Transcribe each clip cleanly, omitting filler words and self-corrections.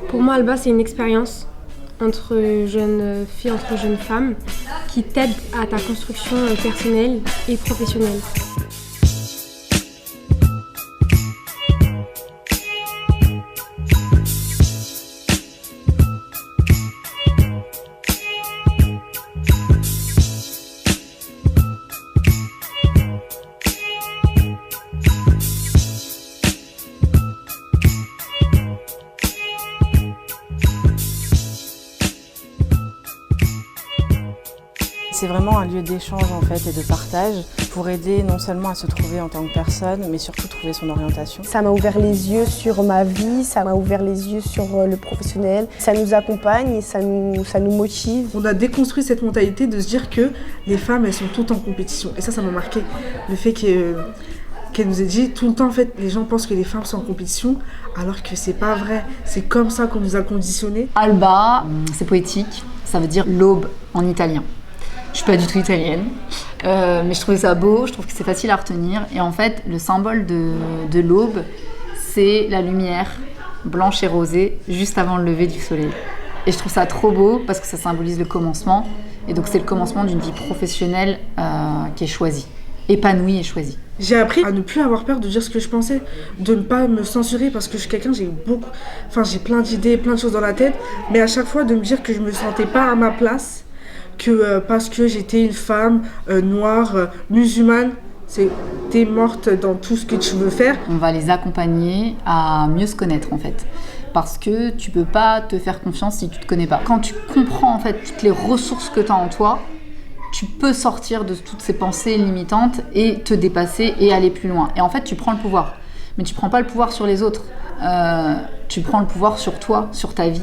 Pour moi, Alba, c'est une expérience entre jeunes filles, entre jeunes femmes, qui t'aide à ta construction personnelle et professionnelle. C'est vraiment un lieu d'échange en fait et de partage pour aider non seulement à se trouver en tant que personne, mais surtout trouver son orientation. Ça m'a ouvert les yeux sur ma vie, ça m'a ouvert les yeux sur le professionnel. Ça nous accompagne et ça nous motive. On a déconstruit cette mentalité de se dire que les femmes, elles sont toutes en compétition. Et ça m'a marqué. Le fait qu'elle nous ait dit tout le temps, en fait, les gens pensent que les femmes sont en compétition, alors que c'est pas vrai. C'est comme ça qu'on nous a conditionnés. Alba, c'est poétique, ça veut dire l'aube en italien. Je suis pas du tout italienne, mais je trouvais ça beau, je trouve que c'est facile à retenir. Et en fait, le symbole de l'aube, c'est la lumière blanche et rosée juste avant le lever du soleil. Et je trouve ça trop beau parce que ça symbolise le commencement. Et donc c'est le commencement d'une vie professionnelle qui est choisie, épanouie et choisie. J'ai appris à ne plus avoir peur de dire ce que je pensais, de ne pas me censurer parce que je suis quelqu'un, j'ai plein d'idées, plein de choses dans la tête, mais à chaque fois de me dire que je me sentais pas à ma place, que parce que j'étais une femme noire, musulmane, t'es morte dans tout ce que tu veux faire. On va les accompagner à mieux se connaître en fait. Parce que tu peux pas te faire confiance si tu te connais pas. Quand tu comprends en fait toutes les ressources que tu as en toi, tu peux sortir de toutes ces pensées limitantes et te dépasser et aller plus loin. Et en fait, tu prends le pouvoir. Mais tu prends pas le pouvoir sur les autres. Tu prends le pouvoir sur toi, sur ta vie.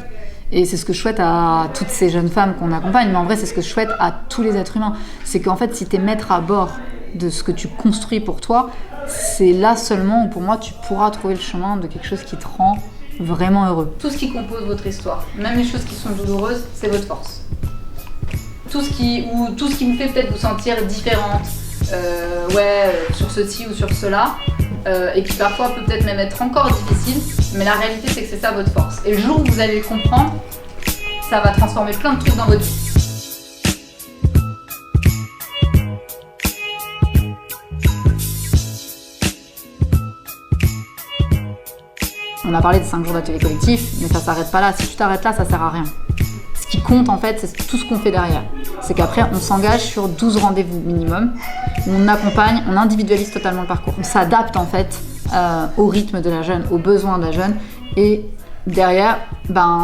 Et c'est ce que je souhaite à toutes ces jeunes femmes qu'on accompagne, mais en vrai c'est ce que je souhaite à tous les êtres humains. C'est qu'en fait si tu es maître à bord de ce que tu construis pour toi, c'est là seulement où pour moi tu pourras trouver le chemin de quelque chose qui te rend vraiment heureux. Tout ce qui compose votre histoire, même les choses qui sont douloureuses, c'est votre force. Tout ce qui me fait peut-être vous sentir différente, sur ceci ou sur cela, et qui parfois peut peut-être même être encore difficile, mais la réalité c'est que c'est ça votre force. Et le jour où vous allez le comprendre, ça va transformer plein de trucs dans votre vie. On a parlé de 5 jours d'atelier collectif, mais ça s'arrête pas là. Si tu t'arrêtes là, ça sert à rien. Ce qui compte en fait, c'est tout ce qu'on fait derrière. C'est qu'après, on s'engage sur 12 rendez-vous minimum. On accompagne, on individualise totalement le parcours. On s'adapte en fait au rythme de la jeune, aux besoins de la jeune. Et derrière,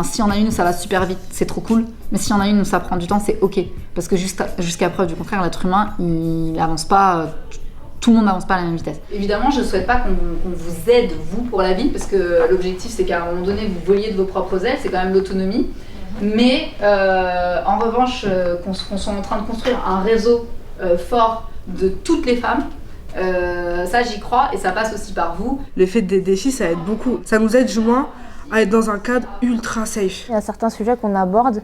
s'il y en a une où ça va super vite, c'est trop cool. Mais s'il y en a une où ça prend du temps, c'est ok. Parce que jusqu'à preuve du contraire, l'être humain, il n'avance pas... Tout le monde n'avance pas à la même vitesse. Évidemment, je ne souhaite pas qu'on vous aide, vous, pour la vie, parce que l'objectif, c'est qu'à un moment donné, vous voliez de vos propres ailes, c'est quand même l'autonomie. Mais en revanche, qu'on soit en train de construire un réseau fort de toutes les femmes, ça j'y crois et ça passe aussi par vous. Le fait des défis, ça aide beaucoup. Ça nous aide du moins à être dans un cadre ultra safe. Il y a certains sujets qu'on aborde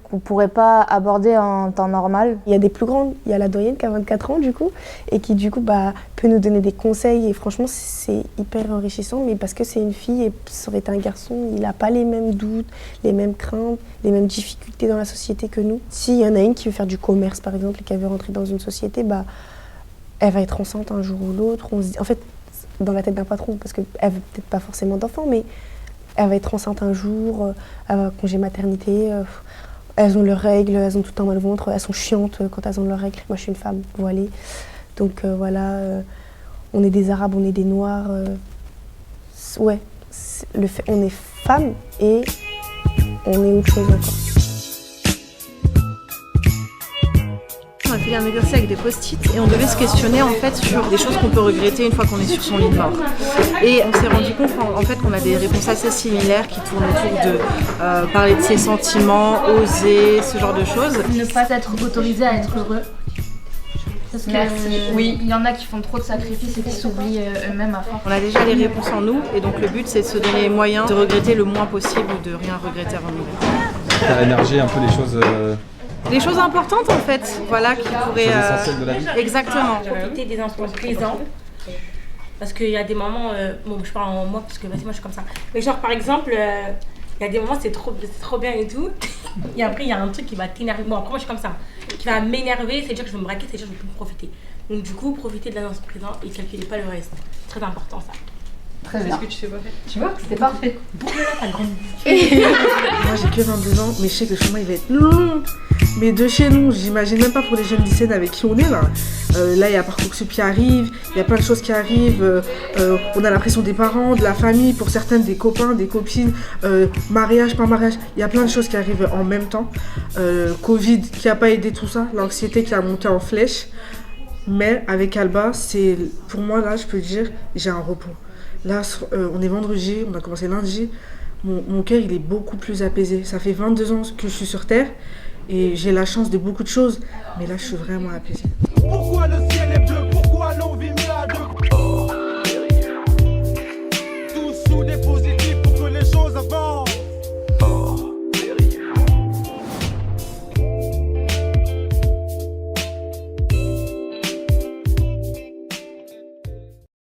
qu'on ne pourrait pas aborder en temps normal. Il y a des plus grandes, il y a la doyenne qui a 24 ans du coup, et qui du coup peut nous donner des conseils et franchement c'est hyper enrichissant, mais parce que c'est une fille et ça aurait été un garçon, il n'a pas les mêmes doutes, les mêmes craintes, les mêmes difficultés dans la société que nous. S'il y en a une qui veut faire du commerce par exemple et qui veut rentrer dans une société, elle va être enceinte un jour ou l'autre. En fait, dans la tête d'un patron, parce qu'elle veut peut-être pas forcément d'enfants, mais elle va être enceinte un jour, elle va congé maternité. Elles ont leurs règles, elles ont tout un mal au ventre, elles sont chiantes quand elles ont leurs règles. Moi je suis une femme voilée, donc on est des Arabes, on est des Noirs. On est femmes et on est autre chose encore. On a fait un exercice avec des post-it et on devait se questionner en fait sur des choses qu'on peut regretter une fois qu'on est sur son lit de mort. Et on s'est rendu compte qu'on a des réponses assez similaires qui tournent autour de parler de ses sentiments, oser, ce genre de choses. Ne pas être autorisé à être heureux. Parce que oui. Il y en a qui font trop de sacrifices et qui s'oublient eux-mêmes à fond. On a déjà les réponses en nous et donc le but c'est de se donner les moyens de regretter le moins possible ou de rien regretter avant de mourir. Faire émerger un peu les choses... Des choses importantes en fait, voilà, qui pourraient... Les choses essentielles de la vie. Exactement. Profiter des instants présents. Parce qu'il y a des moments, je parle en moi parce que moi je suis comme ça. Mais genre par exemple, Il y a des moments, c'est trop bien et tout. Et après, il y a un truc qui va t'énerver. Bon, après, moi, je suis comme ça. Qui va m'énerver, c'est-à-dire que je vais me braquer, c'est-à-dire que je vais plus profiter. Donc, du coup, profiter de l'instant présent et calculer pas le reste. C'est très important, ça. Très bien. Est-ce que tu sais pas faire? Tu vois, c'était parfait. Boucle-la, ta grande. Moi, j'ai que 22 ans, mais je sais que le chemin, il va être long. Mais de chez nous, j'imagine même pas pour les jeunes lycéennes avec qui on est là. Là, il y a Parcoursup qui arrive, il y a plein de choses qui arrivent. On a la pression des parents, de la famille, pour certaines des copains, des copines, mariage, pas mariage. Il y a plein de choses qui arrivent en même temps. Covid qui a pas aidé tout ça, l'anxiété qui a monté en flèche. Mais avec Alba, c'est pour moi là, je peux dire, j'ai un repos. Là, on est vendredi, on a commencé lundi. Mon cœur, il est beaucoup plus apaisé. Ça fait 22 ans que je suis sur Terre et j'ai la chance de beaucoup de choses. Mais là, je suis vraiment apaisée.